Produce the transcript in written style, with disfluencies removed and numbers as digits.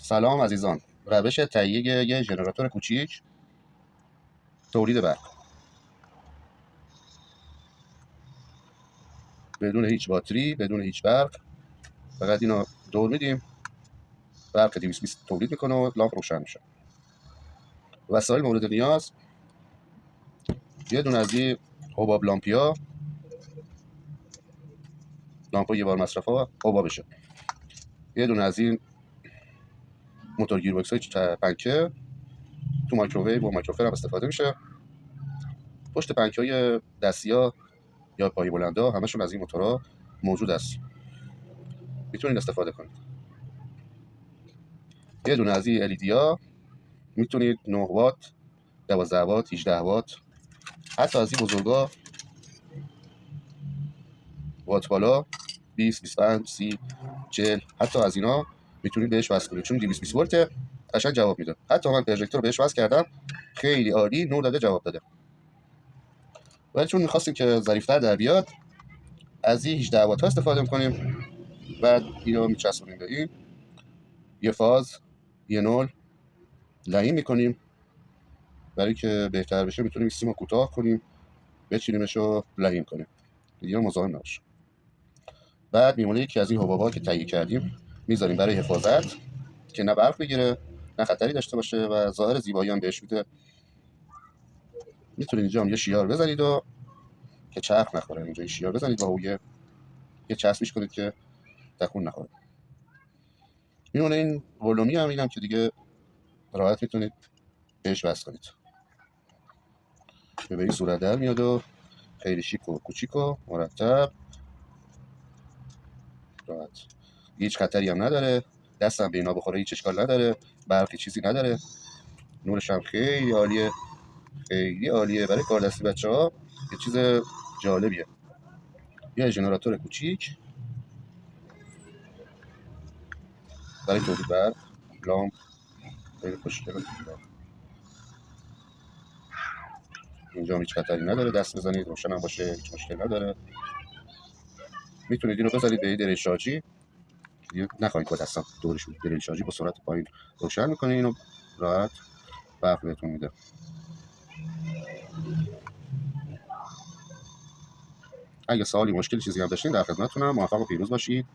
سلام عزیزان. روش تهیه یه ژنراتور کوچیک تولید برق بدون هیچ باتری، بدون هیچ برق. فقط اینو دور میدیم، برق 220 تولید میکنه و لامپ روشن میشه. وسایل مورد نیاز: یه دونه از این حباب لامپیا، لامپ یه بار مصرفا حبابشه. یه دونه از این موتور گیربکس های پنکه، تو مایکروویو و مایکروفر هم استفاده میشه. پشت پنکه های دستیا یا پای بلندا همشون از این موتورها موجود است، میتونید استفاده کنید. یه دونه از این LED ها میتونید 9 وات، 12 وات، 18 وات، حتی از این بزرگا وات بالا 20 25 30 40 حتی از اینا میتونید بهش وصل کنید، چون 220 ولت قشنگ جواب میده. حتی من پروژکتور رو بهش وصل کردم، خیلی عالی نور داده، جواب داده. ولی چون می‌خواستیم که ظریف‌تر در بیاد، از این 18 وات ها استفاده می‌کنیم. بعد اینو میچسبونیم به این، یه فاز یه نول لعین می‌کنیم. برای که بهتر بشه میتونیم سیمو کوتاه کنیم، بچینیمش و لعین کنیم دیگه مزاحم نباشه. بعد میمونه یکی از این حبابا که تهیه کردیم میذاریم برای حفاظت، که نه برق بگیره نه خطری داشته باشه و ظاهر زیبایی هم بهش میده. میتونید اینجا هم یه شیار بزنید و که چرخ نخوره، اینجا یه شیار بزنید و یه چسبیش کنید که تکون نخوره. میمونه این ولومی هم، اینم که دیگه راحت میتونید بهش وصل کنید، به این صورت در میاد و خیلی شیک و کوچیک و مرتب راحت. هیچ خطری هم نداره، دستم به اینا بخوره هیچ اشکال نداره، برقی چیزی نداره. نورش هم خیلی عالیه، خیلی عالیه. برای کار دستی بچه‌ها یه چیز جالبیه. یه ژنراتور کوچیک برای تولید برق، لامپ خیلی خوشگله. اینجا هم هیچ خطری نداره، دست بزنید روشن هم باشه هیچ مشکل نداره. میتونید اینو بذارید به دریل شارژی، نخواهید با دستم دورش بود. دریل شارژی با سرعت پایین روشن میکنه، اینو راحت برق بهتون میده. اگه سوالی مشکلی چیزی هم داشتین در خدمتتونم. موفق و پیروز باشید.